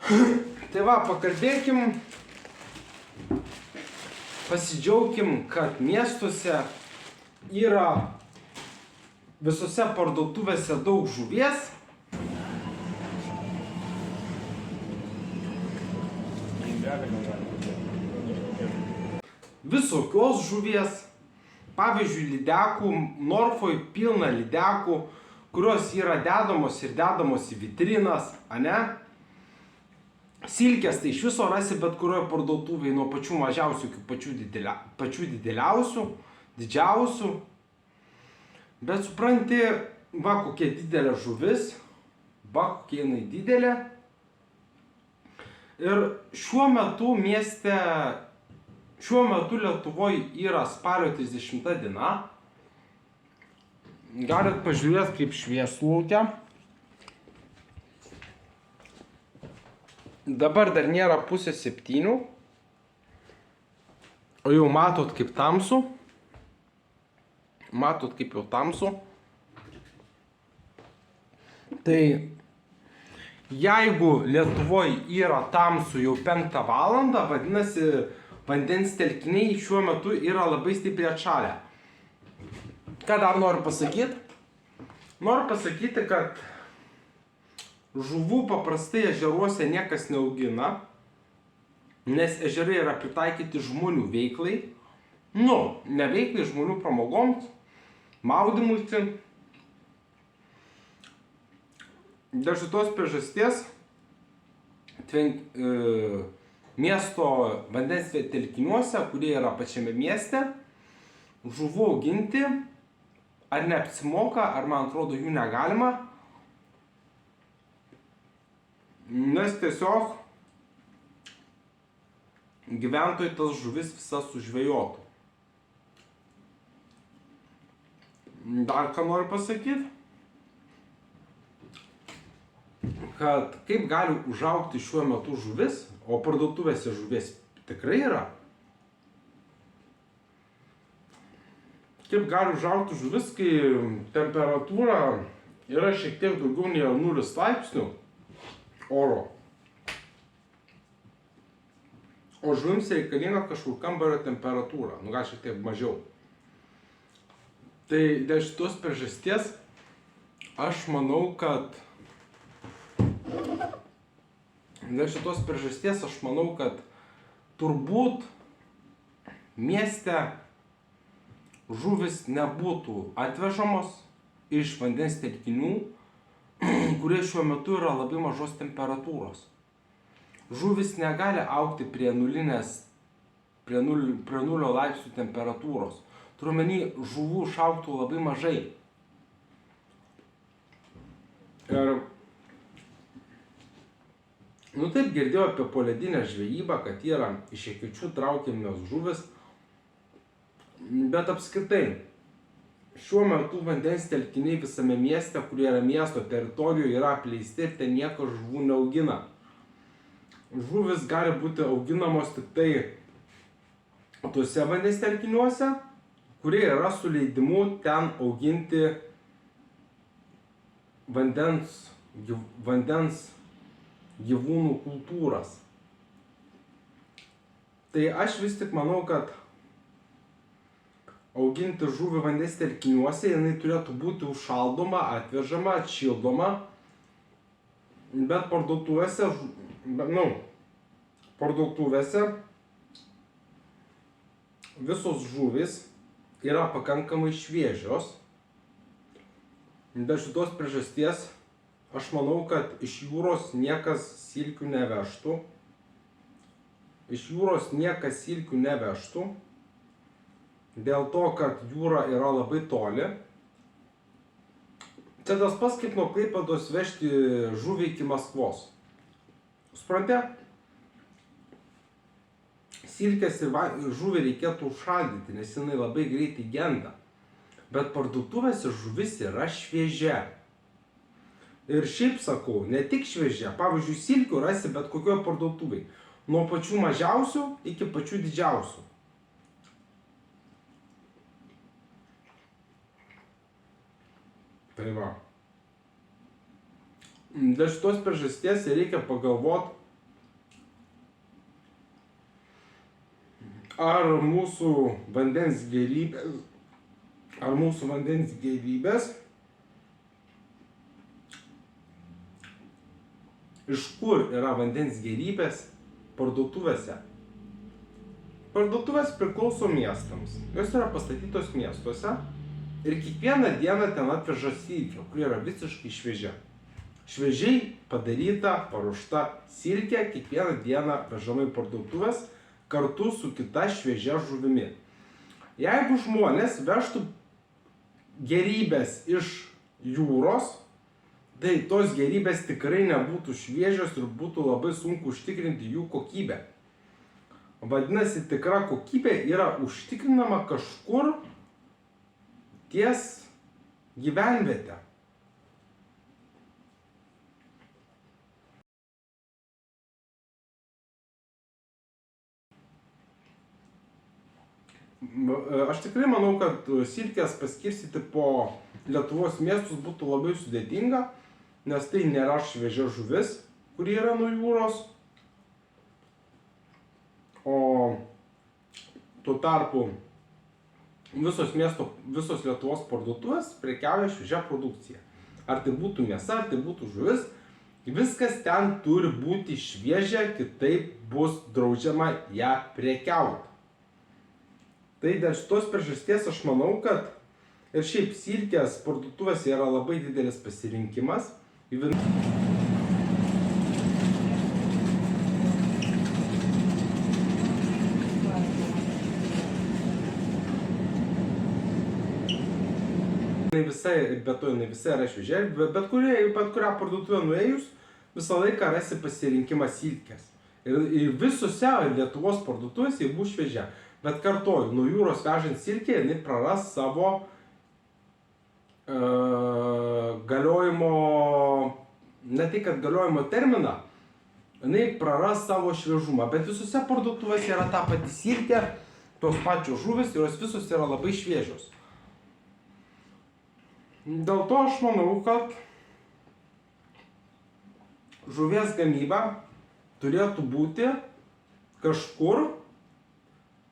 Tai va, pakalbėkim, pasidžiaugim, kad miestuose yra visose parduotuvėse daug žuvies. Visokios žuvies. Pavyzdžiui, lydekų, Norfoj pilna lydekų, kurios yra dedamos ir dedamos į vitrinas, ane? Silkės tai iš viso rasi bet kurioje parduotuvėje, nuo pačių mažiausių iki pačių didžiausių. Bet supranti, va kokia didelė žuvis, va kokia jinai didelė. Ir šiuo metu Lietuvoje yra spalio 30 diena. Galit pažiūrėti, kaip šviesu lauke. Dabar dar nėra 6:30, o jau matot kaip tamsu. Matot kaip jau tamsu. Tai jeigu Lietuvoje yra tamsu jau 5 valandą, vadinasi, vandens telkiniai šiuo metu yra labai stipriai atšalę. Ką dar noriu pasakyti? Noriu pasakyti, kad žuvų paprastai ežeruose niekas neaugina, nes ežerai yra pritaikyti žmonių veiklai. Ne veiklai, žmonių pramogoms, maudymuisi. Dėl šitos priežasties miesto vandens telkiniuose, kurie yra pačiame mieste, žuvų auginti ar neapsimoka, ar man atrodo jų negalima, nes tiesiog gyventojai tas žuvis visas sužvejotų. Dar ką noriu pasakyti, kad kaip gali užaugti šiuo metu žuvis, o parduotuvėse žuvies tikrai yra. Kaip gali užaugti žuvis, kai temperatūra yra šiek tiek daugiau nei 0 laipsnių oro. O žuvims reikalinga kažkur kambario temperatūra, gal šiek tiek mažiau. Tai dėl šitos priežasties aš manau, kad turbūt mieste žuvis nebūtų atvežamos iš vandens telkinių, kurie šiuo metu yra labai mažos temperatūros. Žuvis negali augti prie 0 laipsnių temperatūros. Turiu omeny, žuvų išaugtų labai mažai. Ir taip girdėjau apie poledinę žvejybą, kad yra iš ekečių traukiamos žuvis. Bet apskritai, šiuo metu vandens telkiniai visame mieste, kurie yra miesto teritorijoje, yra apleisti ir ten niekas žuvų neaugina. Žuvis gali būti auginamos tik tai tuose vandens telkiniuose, kurie yra su leidimu ten auginti vandens gyvūnų kultūras. Tai aš vis tik manau, kad auginti žuvį vandens telkiniuose, jinai turėtų būti užšaldoma, atvežama, atšildoma, bet parduotuvėse visos žuvys yra pakankamai šviežios. Dėl šitos priežasties aš manau, kad iš jūros niekas silkių nevežtų. Dėl to, kad jūra yra labai toli. Čia tas pats kaip nuo Klaipėdos vežti žuvį iki Maskvos. Suprantate? Silkės ir žuvį reikėtų užšaldyti, nes jinai labai greitai genda. Bet parduotuvėse žuvis yra šviežia. Ir šiaip sakau, ne tik šviežia. Pavyzdžiui, silkių rasi bet kokioje parduotuvėje. Nuo pačių mažiausių iki pačių didžiausių. Tai va. Dėl šitos priežasties reikia pagalvoti, ar mūsų vandens gėrybės, iš kur yra vandens gėrybės parduotuvėse. Parduotuvės priklauso miestams, jos yra pastatytos miestuose ir kiekvieną dieną ten atveža silkę, kuri yra visiškai šviežia. Šviežiai padaryta, paruošta silkė kiekvieną dieną vežama į parduotuvės kartu su kita šviežia žuvimi. Jeigu žmonės vežtų gėrybės iš jūros, tai tos gėrybės tikrai nebūtų šviežios ir būtų labai sunku užtikrinti jų kokybę. Vadinasi, tikra kokybė yra užtikrinama kažkur ties gyvenvietė. Aš tikrai manau, kad silkės paskirstyti po Lietuvos miestus būtų labai sudėtinga, nes tai nėra šviežia žuvis, kuri yra nuo jūros. O tuo tarpu visos Lietuvos parduotuvės prekiauja šviežia produkcija. Ar tai būtų mėsa, ar tai būtų žuvis, viskas ten turi būti šviežia, kitaip bus draudžiama ją prekiauti. Tai dėl šitos priežasties aš manau, kad ir šiaip silkės parduotuvėse yra labai didelis pasirinkimas. Ne visai yra šviežia, bet kurią parduotuvę nuėjus, visą laiką rasi pasirinkimą silkės. Ir visose Lietuvos parduotuvėse jie bus šviežia. Bet kartoju, nuo jūros vežant silkę, jinai praras savo galiojimo, ne tai kad galiojimo terminą, jinai praras savo šviežumą. Bet visose parduotuvėse yra ta pati silkė, tos pačios žuvis, ir jos visos yra labai šviežios. Dėl to aš manau, kad žuvies gamyba turėtų būti kažkur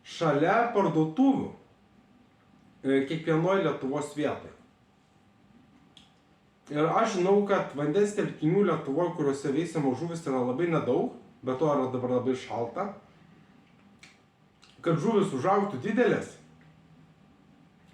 šalia parduotuvių kiekvienoje Lietuvos vietoje. Ir aš žinau, kad vandens telkinių Lietuvoje, kuriuose veisiamos žuvis, yra labai nedaug, bet to yra dabar labai šalta. Kad žuvis užaugtų didelės,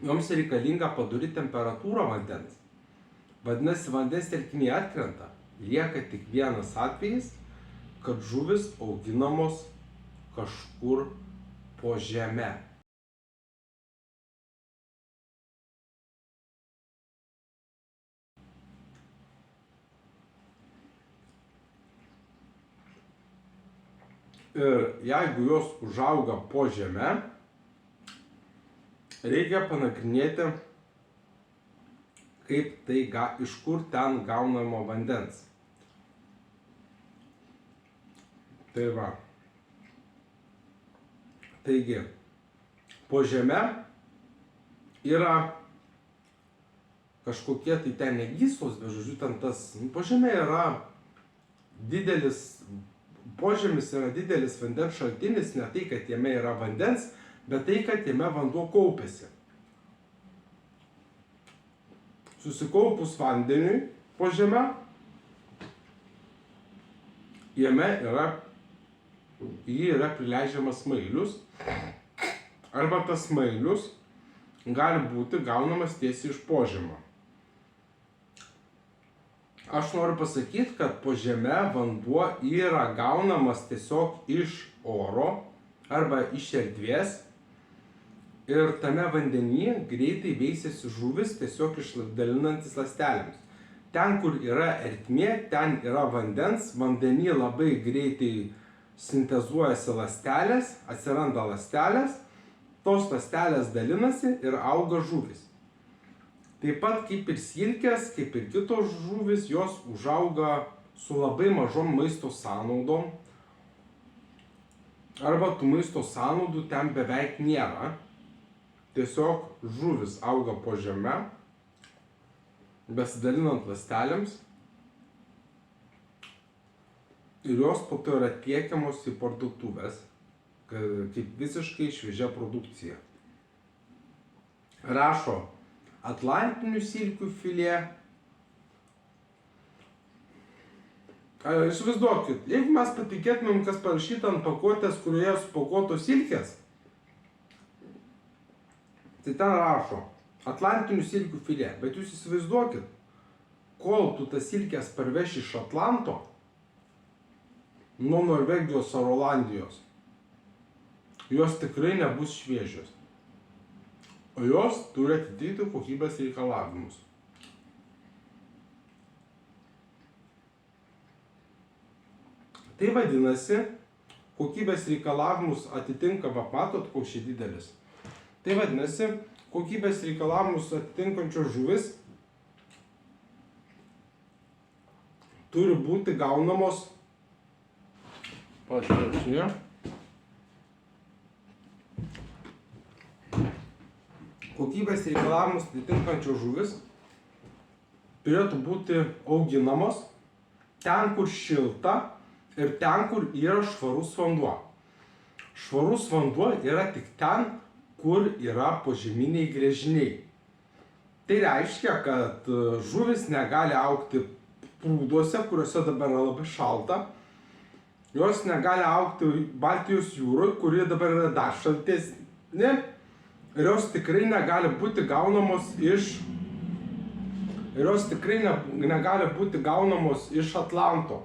joms reikalinga padori temperatūra vandens. Vadinasi, vandens telkiniai atkrenta. Lieka tik vienas atvejis, kad žuvis auginamos kažkur po žeme. Ir jeigu jos užauga po žeme, reikia panagrinėti, iš kur ten gaunamo vandens. Tai va. Taigi, po žeme yra kažkokie tai ten negyslos, bet žodžiu, ten tas, po žeme yra didelis, požemis yra didelis vandens šaltinis, ne tai, kad jame yra vandens, bet tai, kad jame vanduo kaupiasi. Susikaupus vandeniui po žeme, jame yra prileidžiamas smailius, arba tas smailius gali būti gaunamas tiesiai iš požemio. Aš noriu pasakyti, kad po žeme vanduo yra gaunamas tiesiog iš oro arba iš erdvės ir tame vandenyje greitai veisiasi žuvis tiesiog išdalinantis ląstelėms. Ten, kur yra ertmė, ten yra vandens, vandenyje labai greitai sintezuojasi ląstelės, atsiranda ląstelės, tos ląstelės dalinasi ir auga žuvis. Taip pat kaip ir silkės, kaip ir kitos žuvis, jos užauga su labai mažom maisto sąnaudom, arba tų maisto sąnaudų ten beveik nėra. Tiesiog žuvis auga po žeme, besidalinant ląstelėms, ir jos po to yra tiekiamos į parduotuvės, kaip visiškai šviežia produkcija. Rašo atlantinių silkių filė. Įsivaizduokit, jeigu mes patikėtumėm, kas parašyta ant pakuotės, kurioje supakuotos silkės, tai ten rašo atlantinių silkių filė. Bet jūs įsivaizduokit, kol tu tas silkės parveši iš Atlanto, nuo Norvegijos ar Olandijos, jos tikrai nebus šviežios. O jos turi atitikti kokybės reikalavimus. Tai vadinasi, kokybės reikalavimus atitinka, matot, koks čia didelis. Tai vadinasi, kokybės reikalavimus atitinkančios žuvis turi būti gaunamos, pažiūrėjau, kokybės reikalavimus atitinkančios žuvis turėtų būti auginamos ten, kur šilta ir ten, kur yra švarus vanduo. Švarus vanduo yra tik ten, kur yra požeminiai gręžiniai. Tai reiškia, kad žuvis negali augti prūduose, kuriuose dabar yra labai šalta. Jos negali augti Baltijos jūroje, kuri dabar yra dar šaltesnė. Ir jos tikrai negali būti gaunamos iš Atlanto.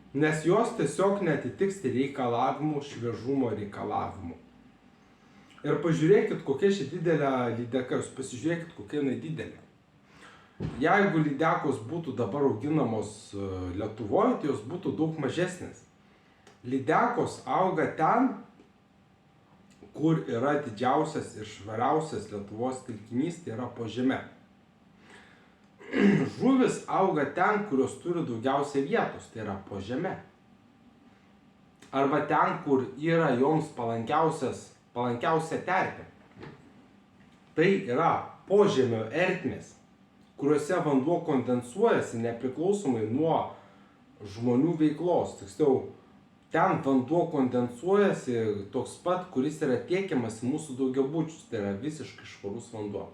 Nes jos tiesiog netitiks reikalavimų, šviežumo reikalavimų. Ir pažiūrėkit, kokia ši didelė lydeka, jūs pasižiūrėkit, kokia jinai didelė. Jeigu lydekos būtų dabar auginamos Lietuvoje, tai jos būtų daug mažesnės. Lydekos auga ten, kur yra didžiausias ir švariausias Lietuvos telkinys, tai yra po žeme. Žuvis auga ten, kurios turi daugiausia vietos, tai yra po žeme. Arba ten, kur yra joms palankiausia terpė. Tai yra požemio ertmės, kuriuose vanduo kondensuojasi nepriklausomai nuo žmonių veiklos. Tiksliau, ten vanduo kondensuojasi toks pat, kuris yra tiekiamas į mūsų daugiabučius, tai yra visiškai švarus vanduo.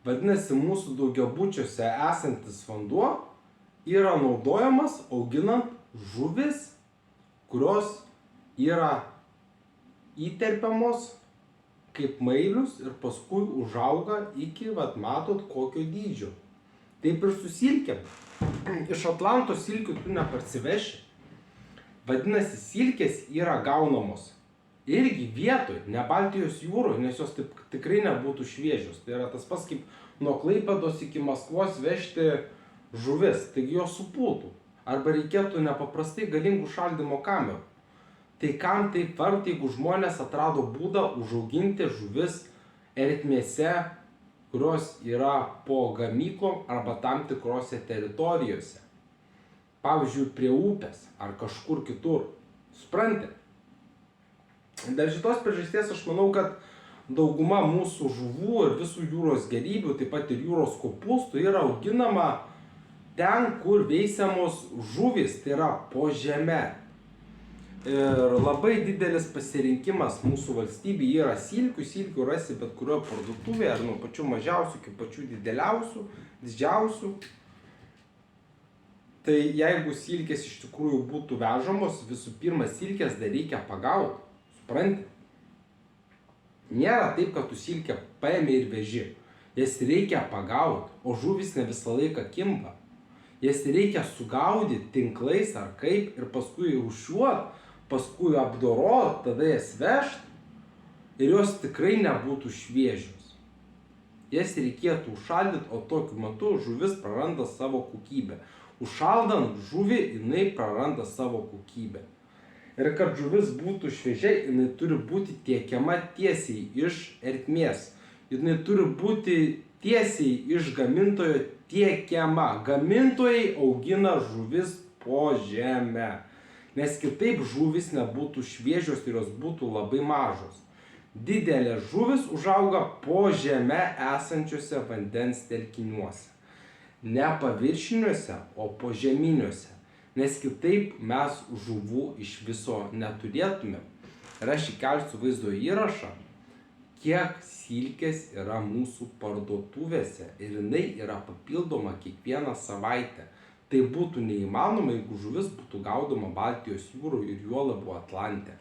Vadinasi, mūsų daugiabučiuose esantis vanduo yra naudojamas auginant žuvis, kurios yra įterpiamos kaip mailius ir paskui užauga iki, matot, kokio dydžio. Taip ir su silkėm. Iš Atlanto silkių tu neparsiveši. Vadinasi, silkės yra gaunamos irgi vietoj, ne Baltijos jūroje, nes jos tikrai nebūtų šviežios. Tai yra tas pats kaip nuo Klaipėdos iki Maskvos vežti žuvis, taigi jos supūtų. Arba reikėtų nepaprastai galingų šaldymo kamerų. Tai kam taip verta, jeigu žmonės atrado būdą užauginti žuvis ertmėse, kurios yra po gamyklom arba tam tikrose teritorijose. Pavyzdžiui, prie upės ar kažkur kitur. Suprantate? Dėl šitos priežasties aš manau, kad dauguma mūsų žuvų ir visų jūros gėrybių, taip pat ir jūros kopūstų yra auginama ten, kur veisiamos žuvys, tai yra po žeme. Ir labai didelis pasirinkimas mūsų valstybėje yra silkių. Silkių rasi bet kurioje parduotuvėje, ar nuo pačių mažiausių iki pačių didžiausių. Tai jeigu silkės iš tikrųjų būtų vežamos, visų pirma, silkės dar reikia pagauti. Supranti? Nėra taip, kad tu silkę paėmė ir veži. Jas reikia pagauti, o žuvis ne visą laiką kimba. Jas reikia sugaudyti tinklais ar kaip ir paskui rūšiuoti, paskui apdoroti, tada jas vežti ir jos tikrai nebūtų šviežios. Jas reikėtų užšaldyti, o tokiu metu žuvis praranda savo kokybę. Užšaldant žuvį, jinai praranda savo kokybę. Ir kad žuvis būtų šviežiai, jinai turi būti tiekiama tiesiai iš ertmės. Jinai turi būti tiesiai iš gamintojo tiekiama. Gamintojai augina žuvis po žemę. Nes kitaip žuvis nebūtų šviežios ir jos būtų labai mažos. Didelės žuvis užauga po žeme esančiuose vandens telkiniuose. Ne paviršiniuose, o požeminiuose. Nes kitaip mes žuvų iš viso neturėtumėm. ir aš įkelsiu vaizdo įrašą, kiek silkės yra mūsų parduotuvėse ir jinai yra papildoma kiekvieną savaitę. Tai būtų neįmanoma, jeigu žuvis būtų gaudoma Baltijos jūroje ir juo labiau Atlante.